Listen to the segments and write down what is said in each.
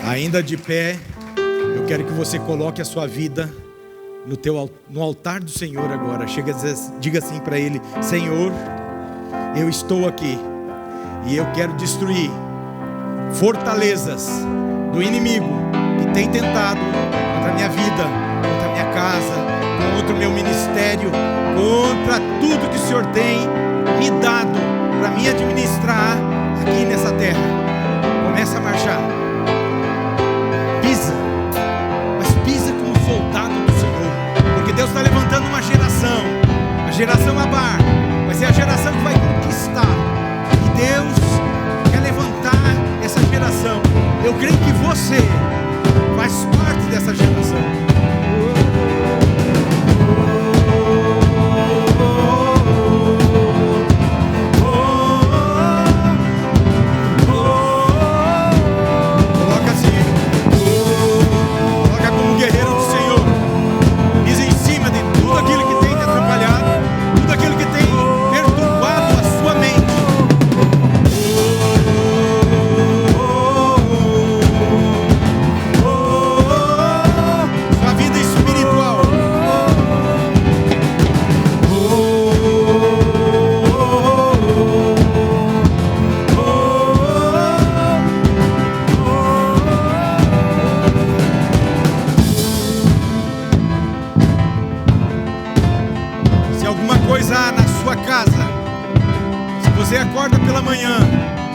Ainda de pé, eu quero que você coloque a sua vida no altar do Senhor agora. Diga assim para Ele: Senhor, eu estou aqui e eu quero destruir fortalezas do inimigo que tem tentado contra a minha vida, contra a minha casa, contra o meu ministério, contra tudo que o Senhor tem me dado para me administrar aqui nessa terra. Começa a marchar. Pisa, mas pisa como soldado do Senhor, porque Deus está levantando uma geração, a geração Abar, vai ser a geração que vai conquistar, e Deus quer levantar essa geração. Eu creio que você faz parte dessa geração. Você acorda pela manhã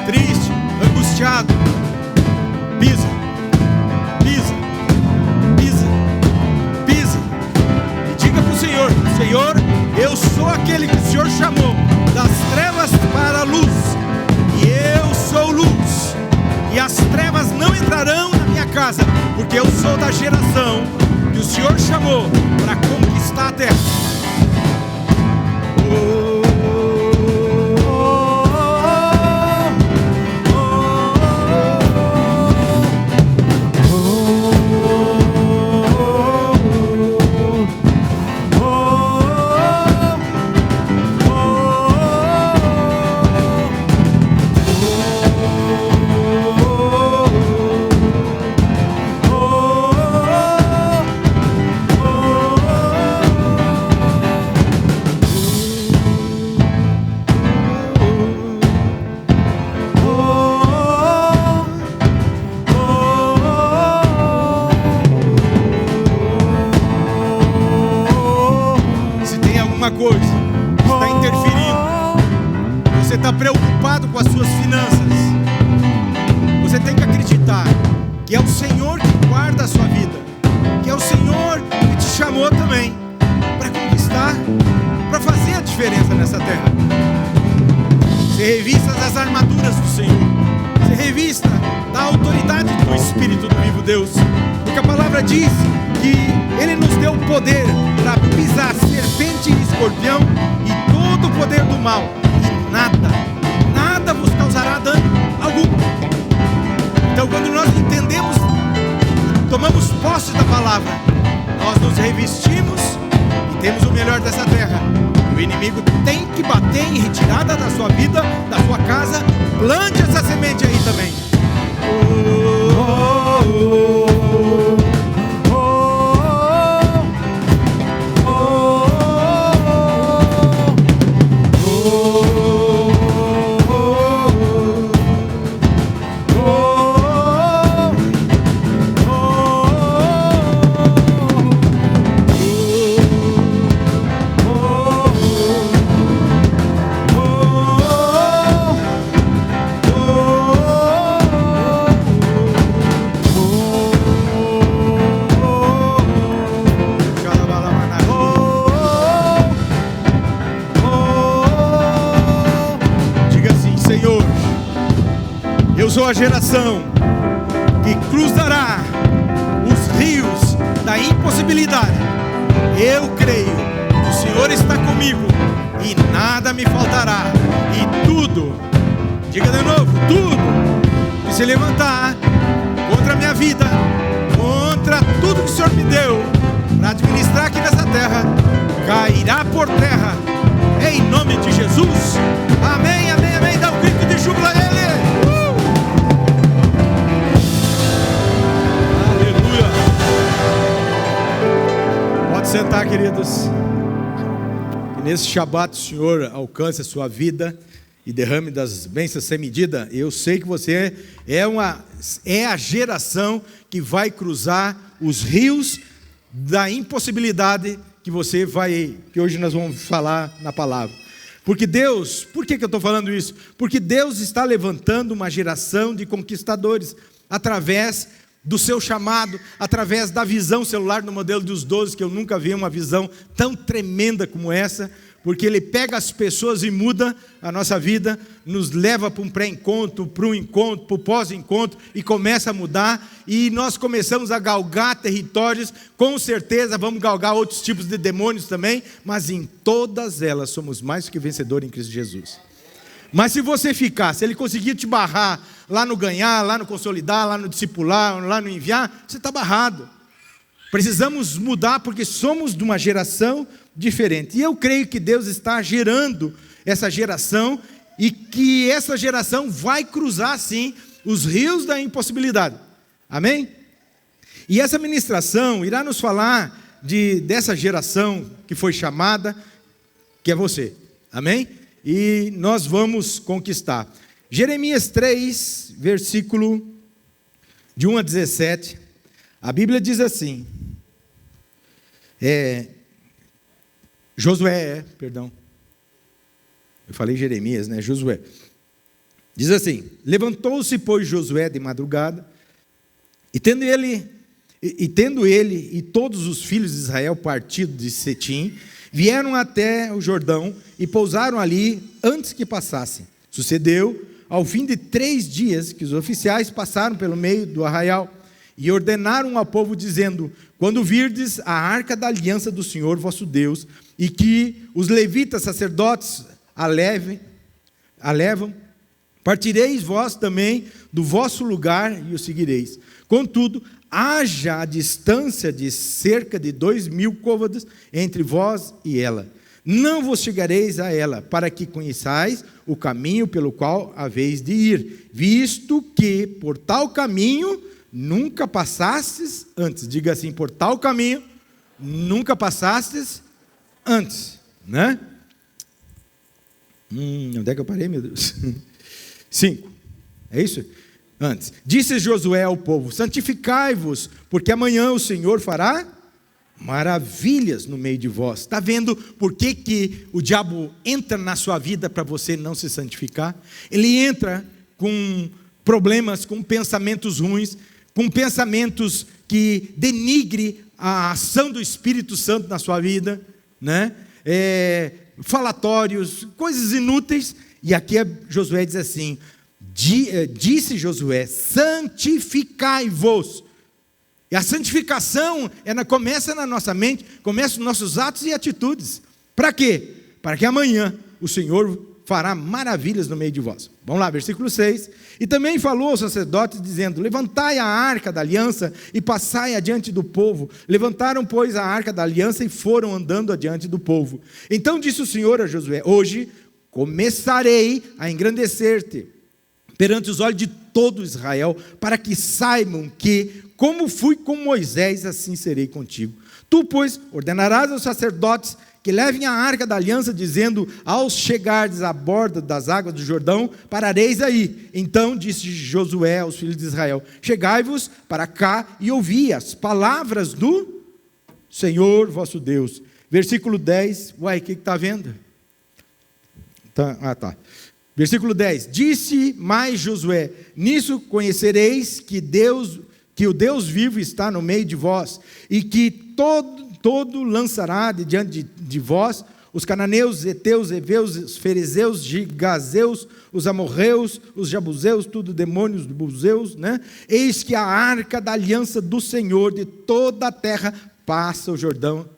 triste, angustiado, pisa, pisa, pisa, pisa e diga para o Senhor: Senhor, eu sou aquele que o Senhor chamou das trevas para a luz, e eu sou luz, e as trevas não entrarão na minha casa, porque eu sou da geração que o Senhor chamou para conquistar a terra. Está interferindo, você está preocupado com as suas finanças, você tem que acreditar que é o Senhor que guarda a sua vida, que é o Senhor que te chamou também para conquistar, para fazer a diferença nessa terra. Se revista das armaduras do Senhor, se revista da autoridade do Espírito do vivo Deus, porque a palavra diz que Ele nos deu o poder para pisar serpente e escorpião e todo o poder do mal, e nada vos causará dano algum. Então, quando nós entendemos, tomamos posse da palavra, nós nos revestimos e temos o melhor dessa terra. O inimigo tem que bater em retirada da sua vida, da sua casa. Plante essa semente aí também. Eu sou a geração que cruzará os rios da impossibilidade. Eu creio que o Senhor está comigo e nada me faltará. E tudo, diga de novo, tudo que se levantar contra a minha vida, contra tudo que o Senhor me deu para administrar aqui nessa terra, cairá por terra, em nome de Jesus. Amém, amém, amém. Dá um grito de júbilo a Ele. queridos. Que nesse Shabat o Senhor alcance a sua vida e derrame das bênçãos sem medida. Eu sei que você é a geração que vai cruzar os rios da impossibilidade que hoje nós vamos falar na palavra. Porque Deus, por que eu estou falando isso? Porque Deus está levantando uma geração de conquistadores através do seu chamado, através da visão celular no modelo dos 12, que eu nunca vi uma visão tão tremenda como essa, porque ele pega as pessoas e muda a nossa vida, nos leva para um pré-encontro, para um encontro, para o pós-encontro, e começa a mudar, e nós começamos a galgar territórios. Com certeza vamos galgar outros tipos de demônios também, mas em todas elas somos mais do que vencedores em Cristo Jesus. Mas se você ficar, se ele conseguir te barrar lá no ganhar, lá no consolidar, lá no discipular, lá no enviar, você está barrado. Precisamos mudar porque somos de uma geração diferente. E eu creio que Deus está gerando essa geração e que essa geração vai cruzar sim os rios da impossibilidade. Amém? E essa ministração irá nos falar dessa geração que foi chamada, que é você. Amém? E nós vamos conquistar. Jeremias 3, versículo de 1 a 17, a Bíblia diz assim, eu falei Jeremias, né? Josué, diz assim: levantou-se, pois, Josué de madrugada, e tendo ele e todos os filhos de Israel partido de Setim, vieram até o Jordão e pousaram ali antes que passassem. Sucedeu, ao fim de 3 dias, que os oficiais passaram pelo meio do arraial e ordenaram ao povo, dizendo: quando virdes a arca da aliança do Senhor vosso Deus, e que os levitas sacerdotes a levam, partireis vós também do vosso lugar e o seguireis. Contudo, haja a distância de cerca de 2.000 côvados entre vós e ela. Não vos chegareis a ela, para que conheçais o caminho pelo qual haveis de ir, visto que por tal caminho nunca passastes antes. Diga assim: por tal caminho nunca passastes antes, né? Onde é que eu parei, meu Deus? 5, é isso? Antes. Disse Josué ao povo: santificai-vos, porque amanhã o Senhor fará maravilhas no meio de vós. Está vendo por que o diabo entra na sua vida para você não se santificar? Ele entra com problemas, com pensamentos ruins, com pensamentos que denigre a ação do Espírito Santo na sua vida, né? Falatórios, coisas inúteis. E aqui Josué diz assim: disse Josué: santificai-vos. E a santificação começa na nossa mente, começa nos nossos atos e atitudes. Para quê? Para que amanhã o Senhor fará maravilhas no meio de vós. Vamos lá, versículo 6. E também falou aos sacerdotes, dizendo: levantai a arca da aliança e passai adiante do povo. Levantaram, pois, a arca da aliança e foram andando adiante do povo. Então disse o Senhor a Josué: hoje começarei a engrandecer-te perante os olhos de todo Israel, para que saibam que, como fui com Moisés, assim serei contigo. Tu, pois, ordenarás aos sacerdotes que levem a arca da aliança, dizendo: ao chegardes à borda das águas do Jordão, parareis aí. Então disse Josué aos filhos de Israel: chegai-vos para cá e ouvi as palavras do Senhor vosso Deus. Versículo 10, o que está vendo? Tá. Versículo 10, disse mais Josué: nisso conhecereis que o Deus vivo está no meio de vós, e que todo lançará de diante de vós os cananeus, os heteus, os heveus, os ferezeus, os gigazeus, os amorreus, os jabuseus, tudo demônios dos buzeus, né? Eis que a arca da aliança do Senhor de toda a terra passa o Jordão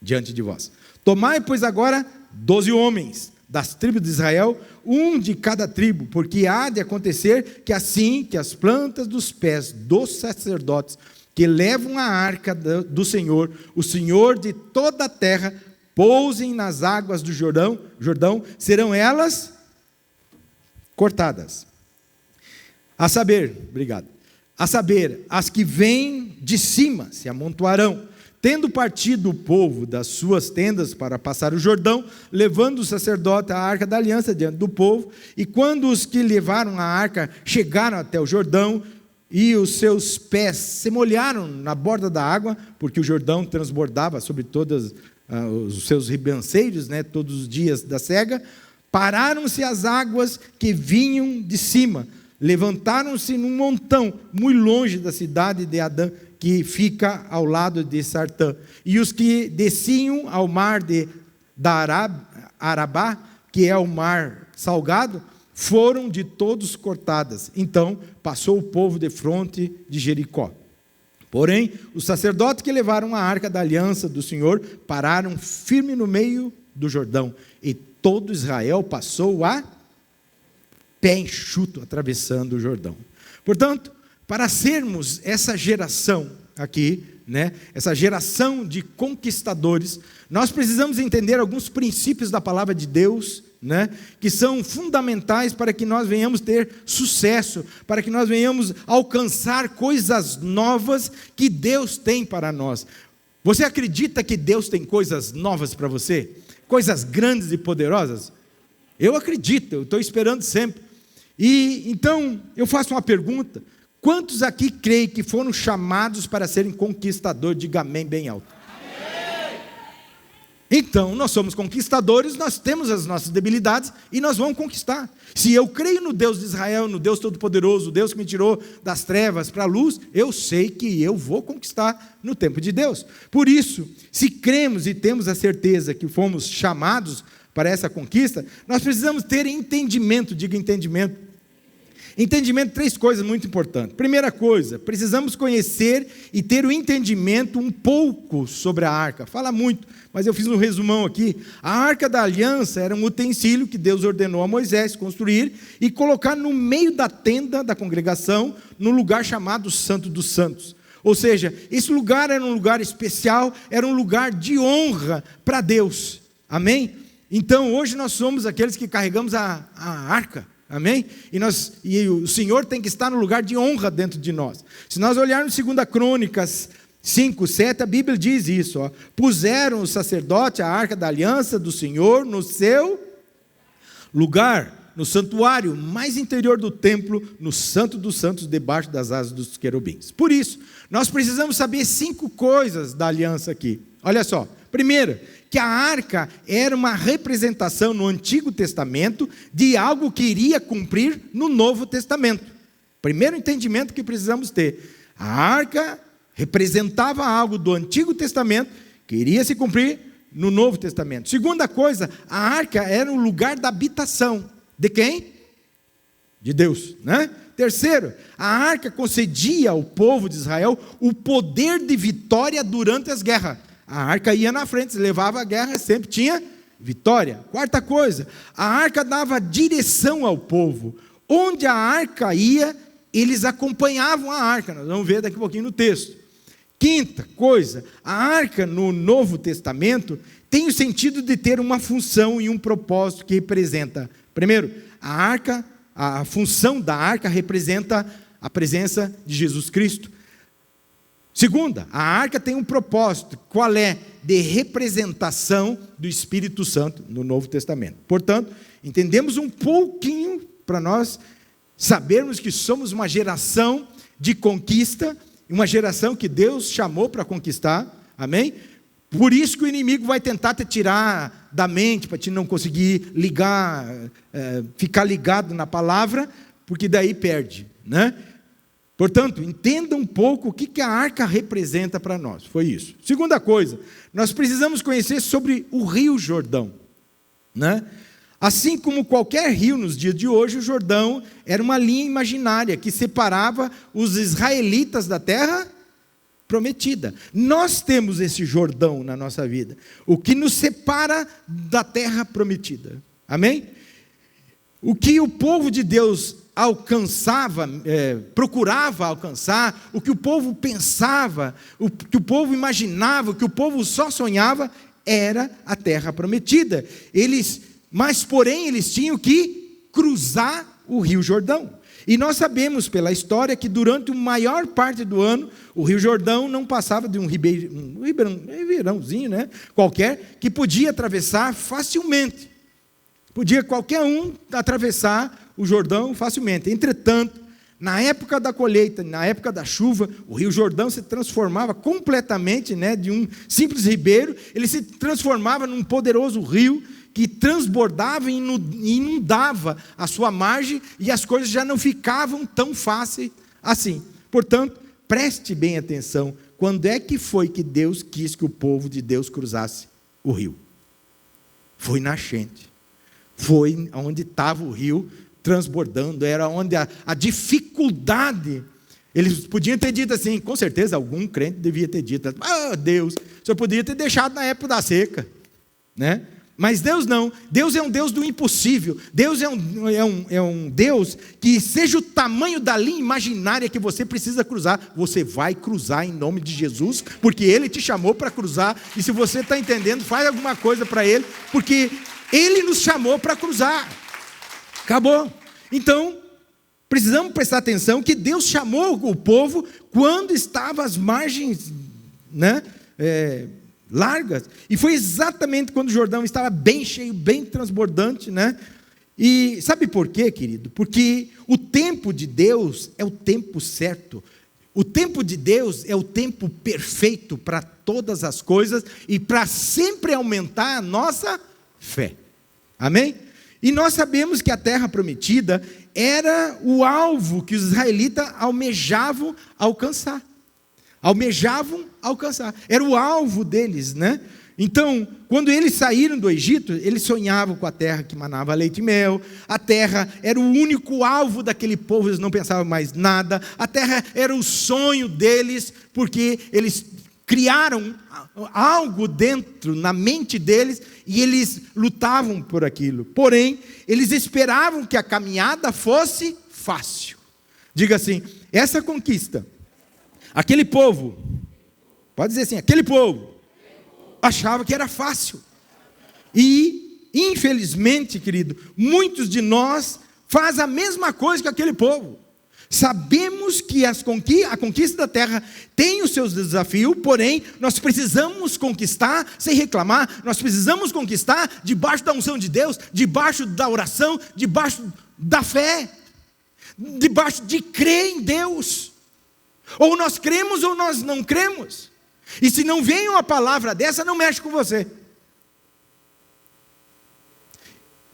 diante de vós. Tomai, pois, agora 12 homens das tribos de Israel, um de cada tribo, porque há de acontecer que assim que as plantas dos pés dos sacerdotes que levam a arca do Senhor, o Senhor de toda a terra, pousem nas águas do Jordão, serão elas cortadas. A saber, as que vêm de cima se amontoarão, Tendo partido o povo das suas tendas para passar o Jordão, levando o sacerdote a arca da aliança diante do povo, e quando os que levaram a arca chegaram até o Jordão, e os seus pés se molharam na borda da água, porque o Jordão transbordava sobre todos os seus ribanceiros, todos os dias da sega, pararam-se as águas que vinham de cima, levantaram-se num montão, muito longe da cidade de Adã, que fica ao lado de Sartã. E os que desciam ao mar da Arabá, que é o mar salgado, foram de todos cortadas. Então passou o povo de fronte de Jericó. Porém, os sacerdotes que levaram a arca da aliança do Senhor pararam firme no meio do Jordão, e todo Israel passou a pé enxuto, atravessando o Jordão. Portanto, para sermos essa geração aqui, essa geração de conquistadores, nós precisamos entender alguns princípios da palavra de Deus, que são fundamentais para que nós venhamos ter sucesso, para que nós venhamos alcançar coisas novas que Deus tem para nós. Você acredita que Deus tem coisas novas para você? Coisas grandes e poderosas? Eu acredito, eu estou esperando sempre. E então eu faço uma pergunta: quantos aqui creem que foram chamados para serem conquistadores? Diga amém bem alto. Amém. Então, nós somos conquistadores, nós temos as nossas debilidades e nós vamos conquistar. Se eu creio no Deus de Israel, no Deus Todo-Poderoso, o Deus que me tirou das trevas para a luz, eu sei que eu vou conquistar no tempo de Deus. Por isso, se cremos e temos a certeza que fomos chamados para essa conquista, nós precisamos ter entendimento, diga entendimento. Entendimento, 3 coisas muito importantes. Primeira coisa, precisamos conhecer e ter o entendimento um pouco sobre a arca. Fala muito, mas eu fiz um resumão aqui. A arca da aliança era um utensílio que Deus ordenou a Moisés construir e colocar no meio da tenda da congregação, no lugar chamado Santo dos Santos. Ou seja, esse lugar era um lugar especial, era um lugar de honra para Deus. Amém? Então, hoje nós somos aqueles que carregamos a arca. Amém? E o Senhor tem que estar no lugar de honra dentro de nós. Se nós olharmos 2 Crônicas 5, 7, a Bíblia diz isso. Puseram o sacerdote a arca da aliança do Senhor no seu lugar, no santuário mais interior do templo, no Santo dos Santos, debaixo das asas dos querubins. Por isso, nós precisamos saber 5 coisas da aliança aqui. Olha só. Primeiro, que a arca era uma representação no Antigo Testamento de algo que iria cumprir no Novo Testamento. Primeiro entendimento que precisamos ter. A arca representava algo do Antigo Testamento que iria se cumprir no Novo Testamento. Segunda coisa, a arca era um lugar da habitação. De quem? De Deus, Terceiro, a arca concedia ao povo de Israel o poder de vitória durante as guerras. A arca ia na frente, se levava a guerra, sempre tinha vitória. Quarta coisa, a arca dava direção ao povo. Onde a arca ia, eles acompanhavam a arca. Nós vamos ver daqui a pouquinho no texto. Quinta coisa, a arca no Novo Testamento tem o sentido de ter uma função e um propósito que representa. Primeiro, a função da arca representa a presença de Jesus Cristo. Segunda, a arca tem um propósito. Qual é? De representação do Espírito Santo no Novo Testamento. Portanto, entendemos um pouquinho para nós sabermos que somos uma geração de conquista, uma geração que Deus chamou para conquistar. Amém? Por isso que o inimigo vai tentar te tirar da mente, para te não conseguir ligar, ficar ligado na palavra, porque daí perde, Portanto, entenda um pouco o que a arca representa para nós. Foi isso. Segunda coisa, nós precisamos conhecer sobre o Rio Jordão. Assim como qualquer rio nos dias de hoje, o Jordão era uma linha imaginária que separava os israelitas da terra prometida. Nós temos esse Jordão na nossa vida, o que nos separa da terra prometida. Amém? O que o povo de Deus alcançava, procurava alcançar, o que o povo pensava, o que o povo imaginava, o que o povo só sonhava, era a terra prometida. Porém, eles tinham que cruzar o Rio Jordão. E nós sabemos pela história que durante a maior parte do ano, o Rio Jordão não passava de um ribeirãozinho, né, qualquer, que podia atravessar facilmente. Podia qualquer um atravessar o Jordão facilmente. Entretanto, na época da colheita, na época da chuva, o Rio Jordão se transformava completamente, né, de um simples ribeiro, ele se transformava num poderoso rio que transbordava e inundava a sua margem, e as coisas já não ficavam tão fáceis assim. Portanto, preste bem atenção, quando é que foi que Deus quis que o povo de Deus cruzasse o rio? Foi na nascente. Foi onde estava o rio transbordando, era onde a dificuldade. Eles podiam ter dito assim, com certeza algum crente devia ter dito: ah, Deus, o senhor podia ter deixado na época da seca, né? Mas Deus não. Deus é um Deus do impossível. Deus é um Deus que, seja o tamanho da linha imaginária que você precisa cruzar, você vai cruzar em nome de Jesus, porque Ele te chamou para cruzar. E se você está entendendo, faz alguma coisa para Ele, porque Ele nos chamou para cruzar. Acabou. Então, precisamos prestar atenção que Deus chamou o povo quando estava às margens, né, largas, e foi exatamente quando o Jordão estava bem cheio, bem transbordante, né? E sabe por quê, querido? Porque o tempo de Deus é o tempo certo. O tempo de Deus é o tempo perfeito para todas as coisas e para sempre aumentar a nossa fé. Amém? E nós sabemos que a terra prometida era o alvo que os israelitas almejavam alcançar. Era o alvo deles, né? Então, quando eles saíram do Egito, eles sonhavam com a terra que manava leite e mel. A terra era o único alvo daquele povo, eles não pensavam mais nada. A terra era o sonho deles, porque eles criaram algo dentro, na mente deles, e eles lutavam por aquilo. Porém, eles esperavam que a caminhada fosse fácil. Diga assim, essa conquista, aquele povo, pode dizer assim, aquele povo achava que era fácil. E, infelizmente, querido, muitos de nós fazem a mesma coisa que aquele povo. Sabemos que a conquista da terra tem os seus desafios, porém, nós precisamos conquistar sem reclamar, nós precisamos conquistar debaixo da unção de Deus, debaixo da oração, debaixo da fé, debaixo de crer em Deus. Ou nós cremos ou nós não cremos. E se não vem uma palavra dessa, não mexe com você.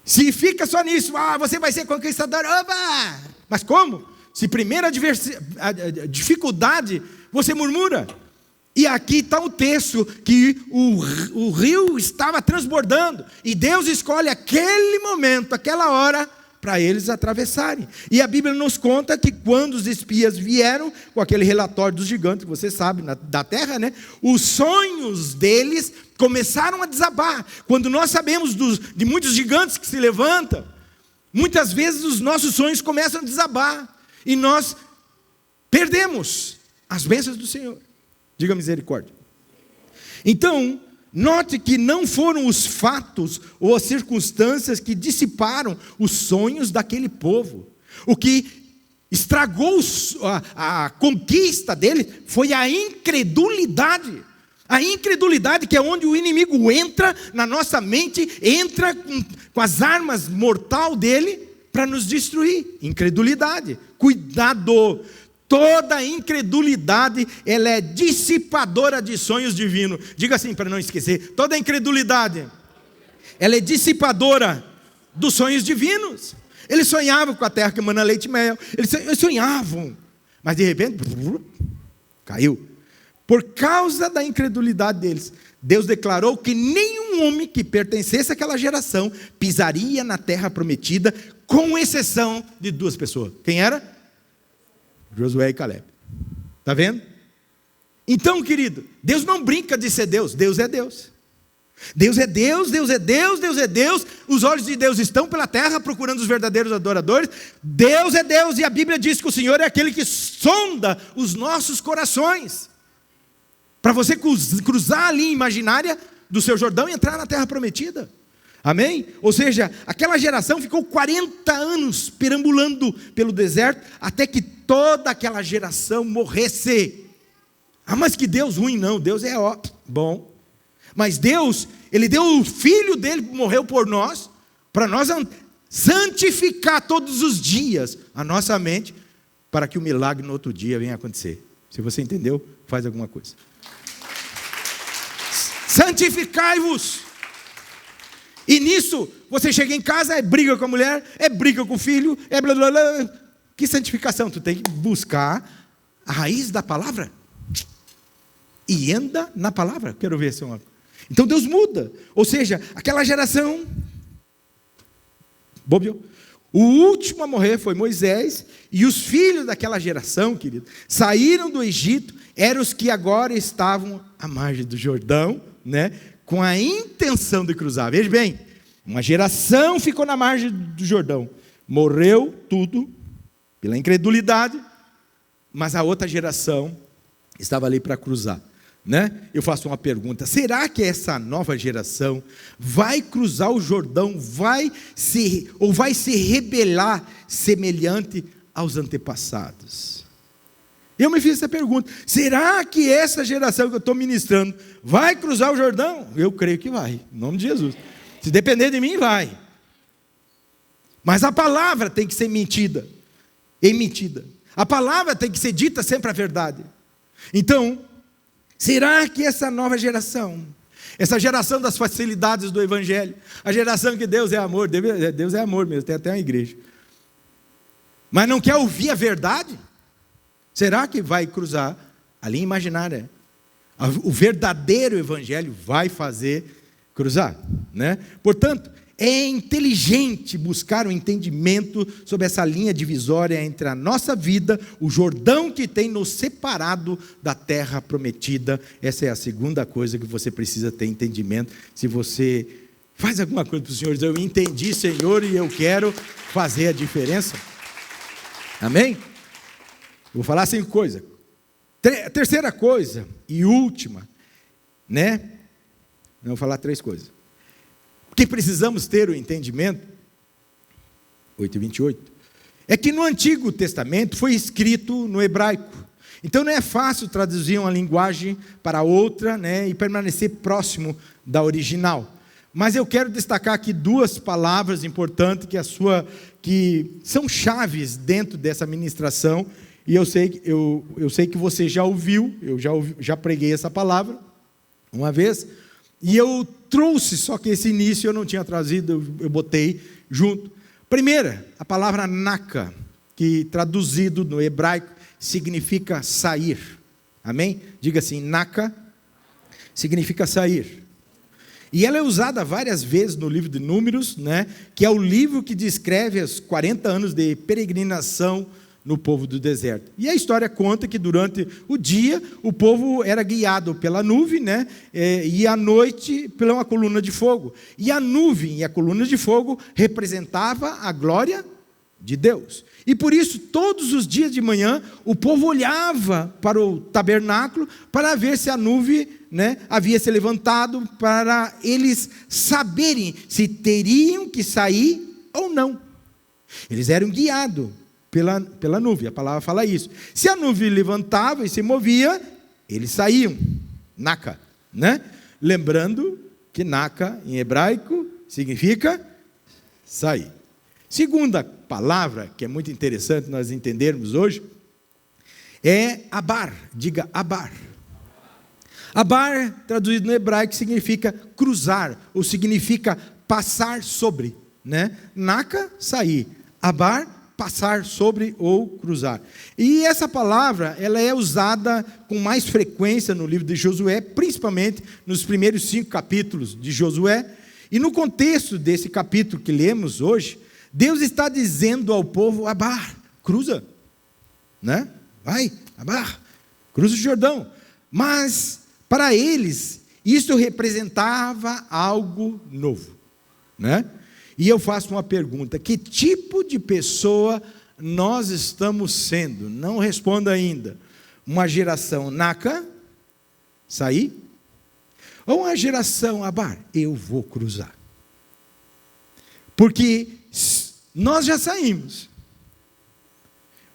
Se fica só nisso, você vai ser conquistador, opa! Mas como? Se primeira dificuldade, você murmura. E aqui está o texto, que o rio estava transbordando, e Deus escolhe aquele momento, aquela hora, para eles atravessarem. E a Bíblia nos conta que quando os espias vieram, com aquele relatório dos gigantes, que você sabe, da terra, né? Os sonhos deles começaram a desabar. Quando nós sabemos de muitos gigantes que se levantam, muitas vezes os nossos sonhos começam a desabar. E nós perdemos as bênçãos do Senhor. Diga misericórdia. Então, note que não foram os fatos ou as circunstâncias que dissiparam os sonhos daquele povo. O que estragou a conquista dele foi a incredulidade. A incredulidade, que é onde o inimigo entra na nossa mente, entra com as armas mortais dele para nos destruir. Incredulidade. Cuidado. Toda incredulidade, ela é dissipadora de sonhos divinos. Diga assim para não esquecer. Toda incredulidade, ela é dissipadora dos sonhos divinos. Eles sonhavam com a terra que emana leite e mel. Eles sonhavam. Mas de repente, caiu. Por causa da incredulidade deles, Deus declarou que nenhum homem que pertencesse àquela geração pisaria na terra prometida, com exceção de duas pessoas. Quem era? Josué e Caleb. Está vendo? Então, querido, Deus não brinca de ser Deus. Deus é Deus. Deus é Deus, Deus é Deus, Deus é Deus. Os olhos de Deus estão pela terra procurando os verdadeiros adoradores. Deus é Deus, e a Bíblia diz que o Senhor é aquele que sonda os nossos corações, para você cruzar a linha imaginária do seu Jordão e entrar na terra prometida. Amém? Ou seja, aquela geração ficou 40 anos perambulando pelo deserto, até que toda aquela geração morresse. Ah, mas que Deus ruim, não, Deus é bom. Mas Deus, Ele deu o Filho dEle, morreu por nós, para nós santificar todos os dias a nossa mente, para que o milagre no outro dia venha acontecer. Se você entendeu, faz alguma coisa. Santificai-vos. E nisso, você chega em casa, é briga com a mulher, é briga com o filho, é blá blá blá. Que santificação? Tu tem que buscar a raiz da palavra. E anda na palavra. Quero ver se é uma... Então Deus muda. Ou seja, aquela geração... Bobeou. O último a morrer foi Moisés, e os filhos daquela geração, querido, saíram do Egito, eram os que agora estavam à margem do Jordão, né? Com a intenção de cruzar. Veja bem, uma geração ficou na margem do Jordão, morreu tudo, pela incredulidade, mas a outra geração estava ali para cruzar, né? Eu faço uma pergunta: será que essa nova geração vai cruzar o Jordão, vai se rebelar semelhante aos antepassados? Eu me fiz essa pergunta: será que essa geração que eu estou ministrando vai cruzar o Jordão? Eu creio que vai, em nome de Jesus. Se depender de mim, vai. Mas a palavra tem que ser emitida. A palavra tem que ser dita sempre a verdade. Então, será que essa nova geração, essa geração das facilidades do Evangelho, a geração que Deus é amor, Deus é amor mesmo, tem até uma igreja, mas não quer ouvir a verdade? Será que vai cruzar a linha imaginária? O verdadeiro Evangelho vai fazer cruzar, né? Portanto, é inteligente buscar um entendimento sobre essa linha divisória entre a nossa vida, o Jordão que tem nos separado da terra prometida. Essa é a segunda coisa que você precisa ter entendimento. Se você faz alguma coisa para o Senhor, diz: eu entendi, Senhor, e eu quero fazer a diferença. Amém? Vou falar 5 coisas. Terceira coisa e última, né? Eu vou falar 3 coisas. Que precisamos ter o entendimento, 8:28, é que no Antigo Testamento foi escrito no hebraico. Então não é fácil traduzir uma linguagem para outra, né, e permanecer próximo da original. Mas eu quero destacar aqui 2 palavras importantes que são chaves dentro dessa ministração. E eu sei que você já ouviu, já preguei essa palavra uma vez, e eu trouxe, só que esse início eu não tinha trazido, eu botei junto. Primeira, a palavra naka, que traduzido no hebraico significa sair. Amém? Diga assim, naka significa sair. E ela é usada várias vezes no livro de Números, né, que é o livro que descreve os 40 anos de peregrinação no povo do deserto. E a história conta que durante o dia o povo era guiado pela nuvem, né? E à noite pela uma coluna de fogo. E a nuvem e a coluna de fogo representava a glória de Deus. E por isso, todos os dias de manhã, o povo olhava para o tabernáculo para ver se a nuvem, né, havia se levantado, para eles saberem se teriam que sair ou não. Eles eram guiados pela nuvem, a palavra fala isso. Se a nuvem levantava e se movia, eles saíam. Naka, né? Lembrando que naka em hebraico significa sair. Segunda palavra, que é muito interessante nós entendermos hoje, é abar. Diga abar. Abar, traduzido no hebraico, significa cruzar, ou significa passar sobre, né? Naka, sair. Abar, passar sobre ou cruzar. E essa palavra, ela é usada com mais frequência no livro de Josué, principalmente nos primeiros 5 capítulos de Josué. E no contexto desse capítulo que lemos hoje, Deus está dizendo ao povo: abar, cruza, né? Vai, abar, cruza o Jordão. Mas para eles isso representava algo novo, né? E eu faço uma pergunta: que tipo de pessoa nós estamos sendo? Não responda ainda. Uma geração naka, sair? Ou uma geração abar, eu vou cruzar? Porque nós já saímos,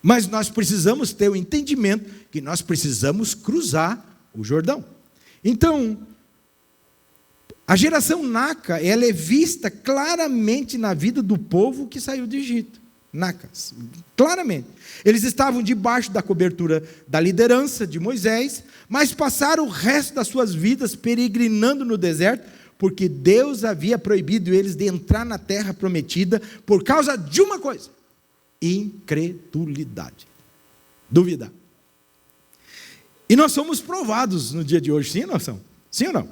mas nós precisamos ter o entendimento que nós precisamos cruzar o Jordão. Então, a geração Naca, ela é vista claramente na vida do povo que saiu do Egito. Nacas, claramente. Eles estavam debaixo da cobertura da liderança de Moisés, mas passaram o resto das suas vidas peregrinando no deserto, porque Deus havia proibido eles de entrar na terra prometida por causa de uma coisa: incredulidade, duvidar. E nós somos provados no dia de hoje, sim ou não são? Sim ou não?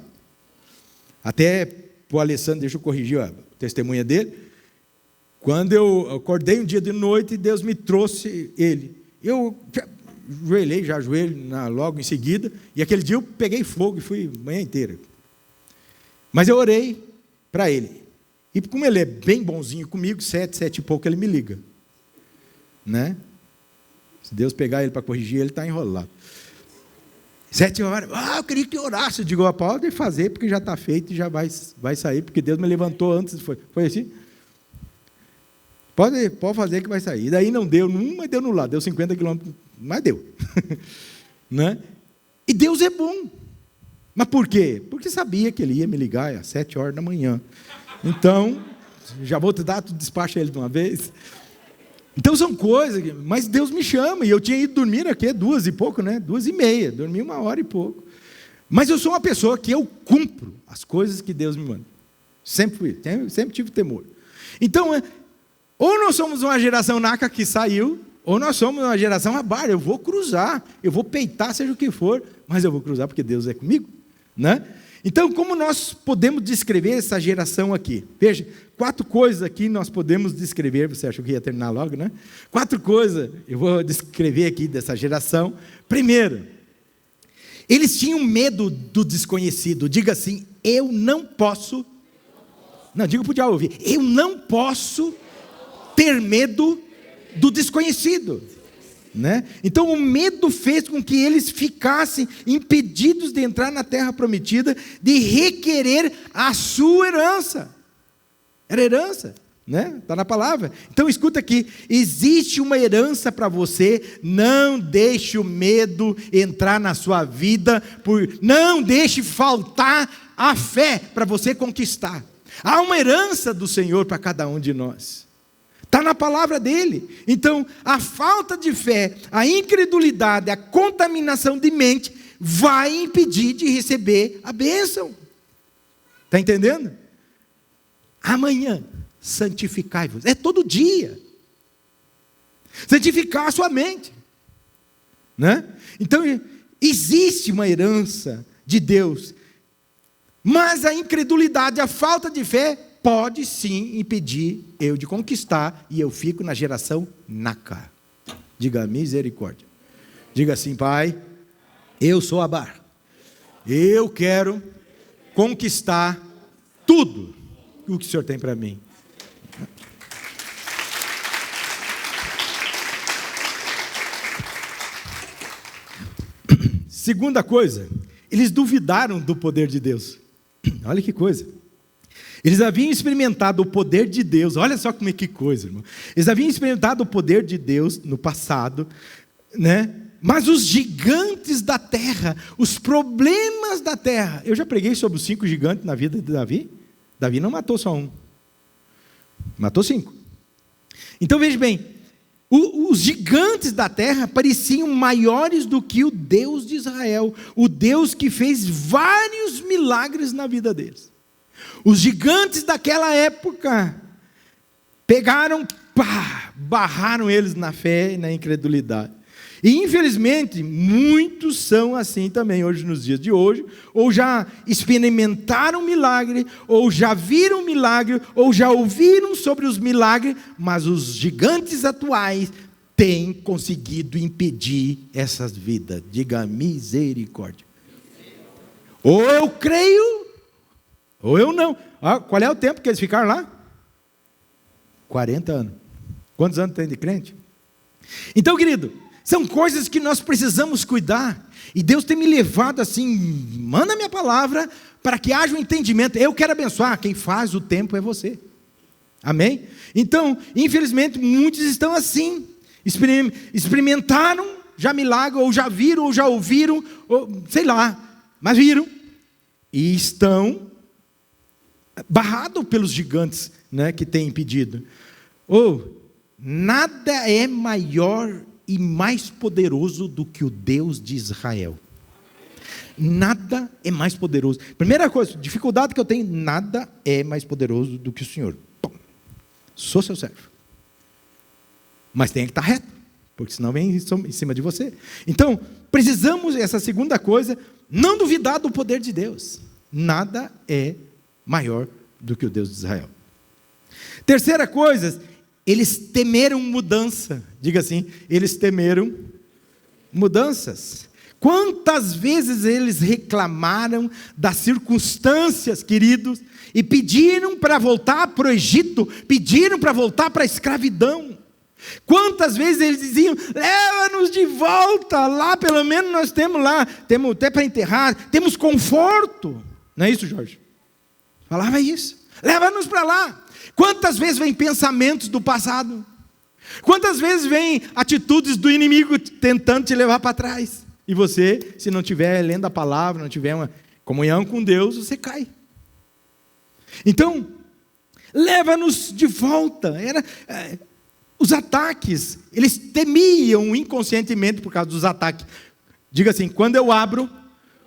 Até para o Alessandro, deixa eu corrigir a testemunha dele. Quando eu acordei um dia de noite, Deus me trouxe ele. Eu já ajoelho logo em seguida, e aquele dia eu peguei fogo e fui a manhã inteira. Mas eu orei para ele. E como ele é bem bonzinho comigo, 7 e pouco ele me liga. Né? Se Deus pegar ele para corrigir, ele está enrolado. 7 horas, eu queria que orasse. Eu digo, pode fazer, porque já está feito e já vai sair, porque Deus me levantou antes. Foi assim? Pode fazer que vai sair. E daí não deu num, mas deu no lado. Deu 50 quilômetros, mas deu. Né? E Deus é bom. Mas por quê? Porque sabia que ele ia me ligar às 7 horas da manhã. Então, já vou te dar, tu despacha ele de uma vez. Então são coisas, mas Deus me chama. E eu tinha ido dormir aqui 2 e pouco, né? 2h30. Dormi 1 hora e pouco. Mas eu sou uma pessoa que eu cumpro as coisas que Deus me manda. Sempre tive temor. Então, ou nós somos uma geração Naca que saiu, ou nós somos uma geração Abar. Eu vou cruzar, eu vou peitar, seja o que for, mas eu vou cruzar porque Deus é comigo, né? Então, como nós podemos descrever essa geração aqui? Veja, 4 coisas aqui nós podemos descrever. Você achou que ia terminar logo, né? 4 coisas eu vou descrever aqui dessa geração. Primeiro, eles tinham medo do desconhecido. Diga assim, eu não posso. Não, diga para o diabo ouvir. Eu não posso ter medo do desconhecido, né? Então o medo fez com que eles ficassem impedidos de entrar na terra prometida, de requerer a sua herança. Era herança, né? Está na palavra. Então escuta aqui, existe uma herança para você. Não deixe o medo entrar na sua vida, não deixe faltar a fé para você conquistar. Há uma herança do Senhor para cada um de nós. Está na palavra dele. Então, a falta de fé, a incredulidade, a contaminação de mente vai impedir de receber a bênção. Está entendendo? Amanhã, santificai-vos. É todo dia. Santificar a sua mente. Né? Então, existe uma herança de Deus. Mas a incredulidade, a falta de fé, pode sim impedir eu de conquistar, e eu fico na geração Naca. Diga misericórdia. Diga assim, Pai, eu sou Abar. Eu quero conquistar tudo o que o Senhor tem para mim. Segunda coisa, eles duvidaram do poder de Deus. Olha que coisa. Eles haviam experimentado o poder de Deus. Olha só como é que coisa, irmão. Eles haviam experimentado o poder de Deus no passado, né? Mas os gigantes da terra, os problemas da terra. Eu já preguei sobre os 5 gigantes na vida de Davi. Davi não matou só um. Matou 5. Então veja bem, os gigantes da terra pareciam maiores do que o Deus de Israel, o Deus que fez vários milagres na vida deles. Os gigantes daquela época pegaram, barraram eles na fé e na incredulidade. E infelizmente, muitos são assim também hoje, nos dias de hoje, ou já experimentaram milagre, ou já viram milagre, ou já ouviram sobre os milagres, mas os gigantes atuais têm conseguido impedir essas vidas. Diga misericórdia. Ou eu creio, ou eu não. Qual é o tempo que eles ficaram lá? 40 anos. Quantos anos tem de crente? Então, querido, são coisas que nós precisamos cuidar. E Deus tem me levado assim, manda a minha palavra, para que haja um entendimento. Eu quero abençoar, quem faz o tempo é você. Amém? Então, infelizmente, muitos estão assim. Experimentaram já milagre, ou já viram, ou já ouviram, ou, sei lá, mas viram. E estão barrados pelos gigantes, né, que têm impedido. Nada é maior e mais poderoso do que o Deus de Israel. Nada é mais poderoso. Primeira coisa, dificuldade que eu tenho, nada é mais poderoso do que o Senhor. Bom, sou seu servo. Mas tem que estar reto, porque senão vem em cima de você. Então, precisamos, essa segunda coisa, não duvidar do poder de Deus. Nada é maior do que o Deus de Israel. Terceira coisa, eles temeram mudança. Diga assim, eles temeram mudanças. Quantas vezes eles reclamaram das circunstâncias, queridos, e pediram para voltar para o Egito, pediram para voltar para a escravidão. Quantas vezes eles diziam, leva-nos de volta, lá pelo menos nós temos até para enterrar, temos conforto. Não é isso, Jorge? Falava isso, leva-nos para lá. Quantas vezes vem pensamentos do passado? Quantas vezes vem atitudes do inimigo tentando te levar para trás? E você, se não estiver lendo a palavra, não tiver uma comunhão com Deus, você cai. Então, leva-nos de volta. Os ataques, eles temiam inconscientemente por causa dos ataques. Diga assim, quando eu abro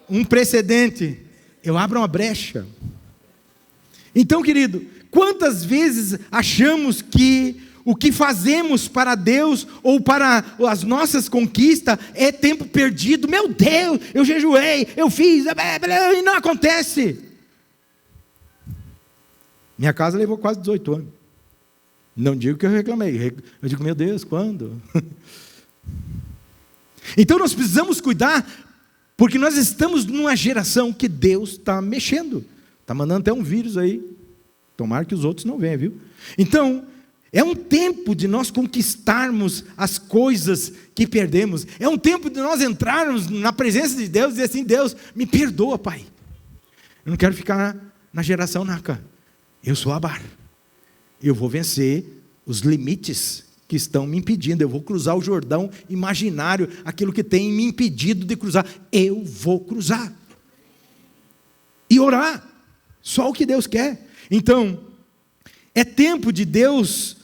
um precedente, eu abro uma brecha. Então, querido, quantas vezes achamos que o que fazemos para Deus ou para as nossas conquistas é tempo perdido? Meu Deus, eu jejuei, eu fiz, e não acontece. Minha casa levou quase 18 anos. Não digo que eu reclamei, eu digo, meu Deus, quando? Então nós precisamos cuidar, porque nós estamos numa geração que Deus está mexendo, está mandando até um vírus aí, tomara que os outros não venham, viu? Então, é um tempo de nós conquistarmos as coisas que perdemos, é um tempo de nós entrarmos na presença de Deus e dizer assim, Deus, me perdoa, Pai, eu não quero ficar na geração Naca, eu sou Abar. Eu vou vencer os limites que estão me impedindo. Eu vou cruzar o Jordão imaginário, aquilo que tem me impedido de cruzar. Eu vou cruzar. E orar. Só o que Deus quer. Então, é tempo de Deus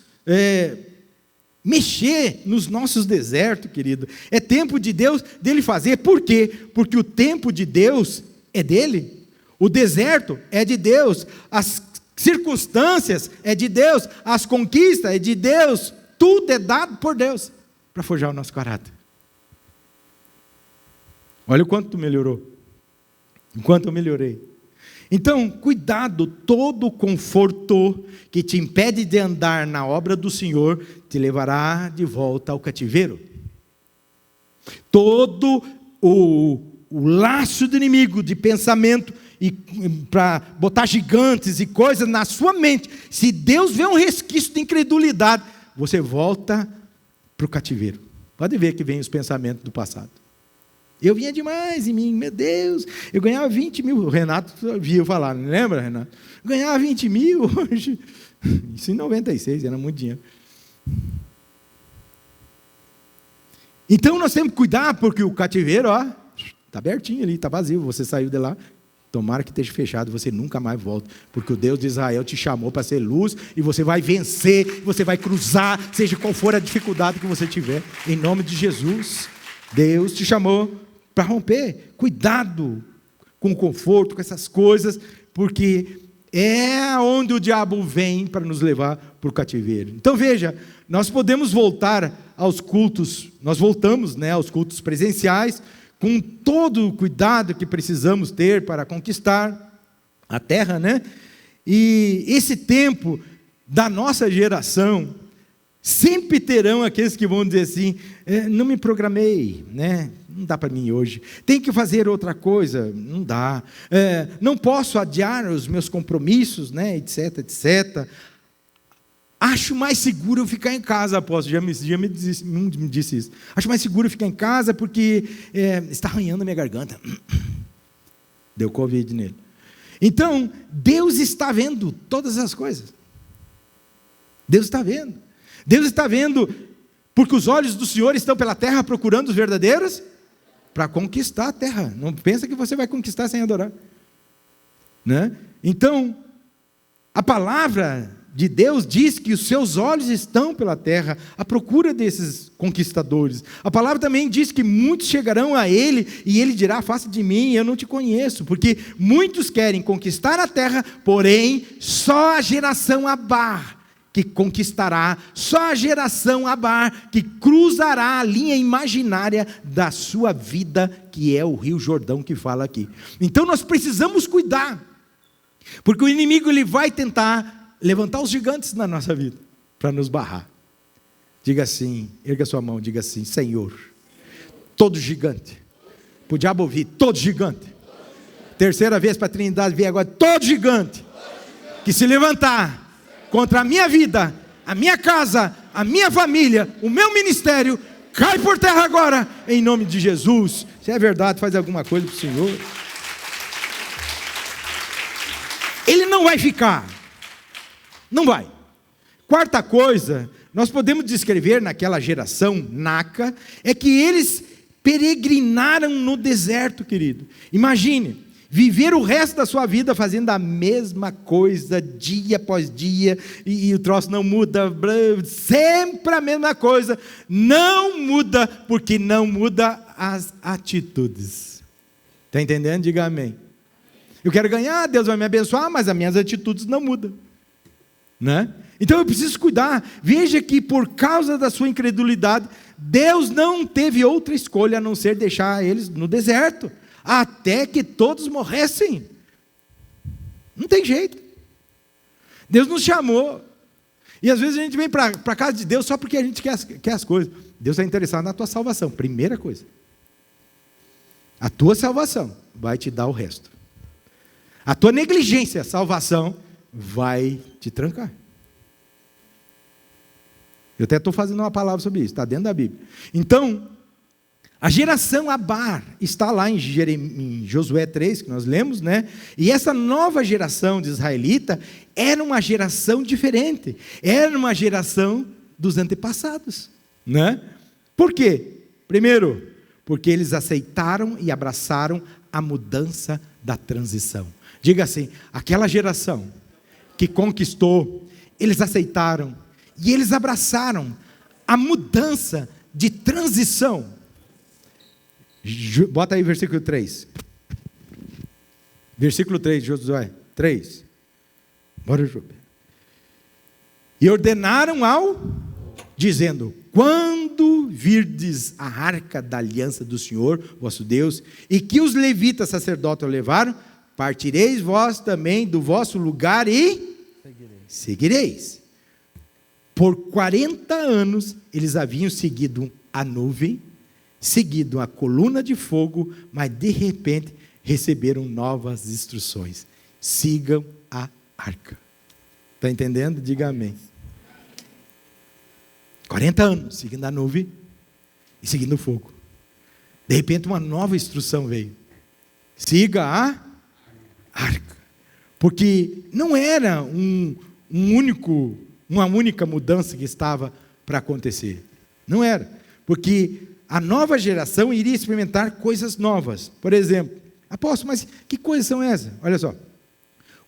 mexer nos nossos desertos, querido. É tempo de Deus, dele fazer. Por quê? Porque o tempo de Deus é dele. O deserto é de Deus. As circunstâncias é de Deus, as conquistas é de Deus, tudo é dado por Deus, para forjar o nosso caráter. Olha o quanto tu melhorou, o quanto eu melhorei. Então, cuidado, todo conforto que te impede de andar na obra do Senhor, te levará de volta ao cativeiro. Todo o laço do inimigo de pensamento, e para botar gigantes e coisas na sua mente, se Deus vê um resquício de incredulidade, você volta para o cativeiro. Pode ver que vem os pensamentos do passado. Eu vinha demais em mim, meu Deus, eu ganhava 20 mil, o Renato via eu falar, não lembra, Renato? Eu ganhava 20 mil hoje, isso em 96, era muito dinheiro. Então nós temos que cuidar, porque o cativeiro, está abertinho ali, está vazio, você saiu de lá, tomara que esteja fechado, você nunca mais volta, porque o Deus de Israel te chamou para ser luz, e você vai vencer, você vai cruzar, seja qual for a dificuldade que você tiver, em nome de Jesus. Deus te chamou para romper. Cuidado com o conforto, com essas coisas, porque é onde o diabo vem para nos levar para o cativeiro. Então veja, nós podemos voltar aos cultos, nós voltamos, aos cultos presenciais, com todo o cuidado que precisamos ter para conquistar a terra, E esse tempo da nossa geração, sempre terão aqueles que vão dizer assim, não me programei, não dá para mim hoje, tem que fazer outra coisa, não dá, não posso adiar os meus compromissos, etc, etc. Acho mais seguro eu ficar em casa, apóstolo, já me disse isso. Acho mais seguro ficar em casa porque está arranhando a minha garganta. Deu Covid nele. Então, Deus está vendo todas as coisas. Deus está vendo. Deus está vendo, porque os olhos do Senhor estão pela terra procurando os verdadeiros, para conquistar a terra. Não pensa que você vai conquistar sem adorar, né? Então, a palavra de Deus diz que os seus olhos estão pela terra, à procura desses conquistadores. A palavra também diz que muitos chegarão a Ele, e Ele dirá: afasta de mim, eu não te conheço, porque muitos querem conquistar a terra, porém, só a geração Abar que conquistará, só a geração Abar que cruzará a linha imaginária da sua vida, que é o Rio Jordão que fala aqui. Então nós precisamos cuidar, porque o inimigo ele vai tentar levantar os gigantes na nossa vida, para nos barrar. Diga assim, erga sua mão, diga assim: Senhor, todo gigante, para o diabo ouvir, todo gigante, terceira vez para a Trindade vir agora, todo gigante, que se levantar contra a minha vida, a minha casa, a minha família, o meu ministério, cai por terra agora, em nome de Jesus. Se é verdade, faz alguma coisa para o Senhor. Ele não vai ficar, não vai. Quarta coisa, nós podemos descrever naquela geração naca, é que eles peregrinaram no deserto, querido. Imagine, viver o resto da sua vida fazendo a mesma coisa, dia após dia, e o troço não muda, sempre a mesma coisa, não muda, porque não muda as atitudes. Está entendendo? Diga amém. Eu quero ganhar, Deus vai me abençoar, mas as minhas atitudes não mudam, né? Então eu preciso cuidar. Veja que por causa da sua incredulidade, Deus não teve outra escolha a não ser deixar eles no deserto, até que todos morressem. Não tem jeito. Deus nos chamou, e às vezes a gente vem para a casa de Deus só porque a gente quer as coisas. Deus está interessado na tua salvação, primeira coisa. A tua salvação vai te dar o resto. A tua negligência, a salvação, vai te trancar. Eu até estou fazendo uma palavra sobre isso, está dentro da Bíblia. Então, a geração Abar está lá em Josué 3, que nós lemos, né? E essa nova geração de israelita era uma geração diferente, era uma geração dos antepassados, né? Por quê? Primeiro, porque eles aceitaram e abraçaram a mudança da transição. Diga assim: aquela geração que conquistou, eles aceitaram e eles abraçaram a mudança de transição. Bota aí versículo 3. Versículo 3, Josué 3. Bora, Josué. E ordenaram dizendo: quando virdes a arca da aliança do Senhor, vosso Deus, e que os levitas sacerdotes o levaram, partireis vós também do vosso lugar e seguireis. Por 40 anos, eles haviam seguido a nuvem, seguido a coluna de fogo, mas de repente receberam novas instruções: sigam a arca. Está entendendo? Diga amém. 40 anos seguindo a nuvem e seguindo o fogo. De repente uma nova instrução veio: siga a arca. Porque não era uma única mudança que estava para acontecer. Não era. Porque a nova geração iria experimentar coisas novas. Por exemplo, apóstolo, mas que coisas são essas? Olha só.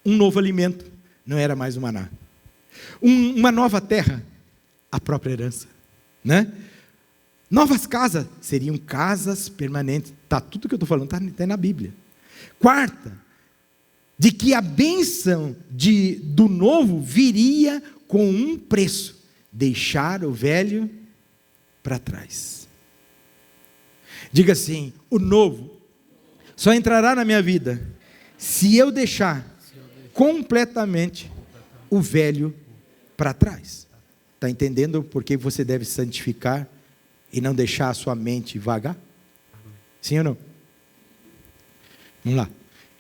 Um novo alimento, não era mais o maná. Uma nova terra, a própria herança, né? Novas casas, seriam casas permanentes. Tá, tudo que eu estou falando está na Bíblia. Quarta, de que a bênção do novo viria com um preço: deixar o velho para trás. Diga assim: o novo só entrará na minha vida se eu deixar completamente o velho para trás. Está entendendo por que você deve santificar e não deixar a sua mente vagar? Sim ou não? Vamos lá.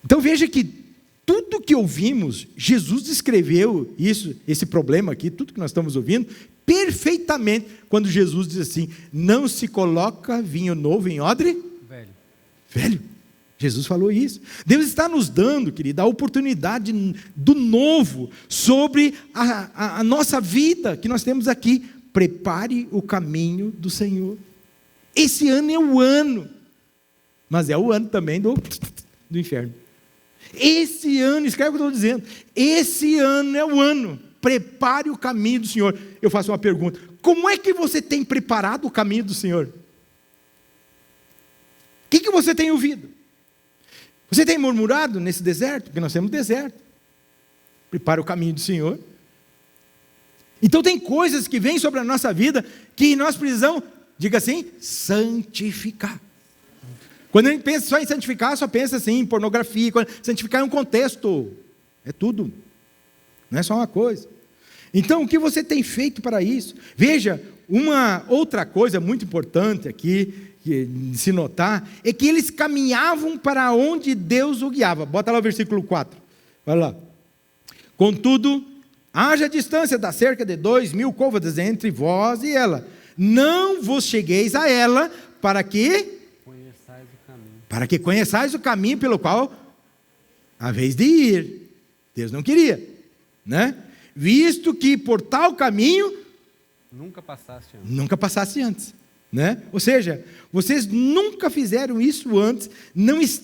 Então veja que tudo que ouvimos, Jesus descreveu isso, esse problema aqui, tudo que nós estamos ouvindo, perfeitamente, quando Jesus diz assim: não se coloca vinho novo em odre velho. Jesus falou isso. Deus está nos dando, querida, a oportunidade do novo sobre a nossa vida que nós temos aqui. Prepare o caminho do Senhor. Esse ano é o ano, mas é o ano também do inferno. Esse ano, escreve o que eu estou dizendo, esse ano é o ano. Prepare o caminho do Senhor. Eu faço uma pergunta: como é que você tem preparado o caminho do Senhor? O que você tem ouvido? Você tem murmurado nesse deserto? Porque nós temos deserto. Prepara o caminho do Senhor. Então tem coisas que vêm sobre a nossa vida que nós precisamos, diga assim, santificar. Quando a gente pensa só em santificar, só pensa assim em pornografia. Santificar é um contexto, é tudo, não é só uma coisa. Então o que você tem feito para isso? Veja, uma outra coisa muito importante aqui, de se notar, é que eles caminhavam para onde Deus o guiava. Bota lá o versículo 4, vai lá. Contudo, haja distância da cerca de 2.000 côvados entre vós e ela. Não vos chegueis a ela, para que conheçais o caminho pelo qual haveis de ir. Deus não queria, né? Visto que por tal caminho nunca passasse antes, né? Ou seja, vocês nunca fizeram isso antes, não está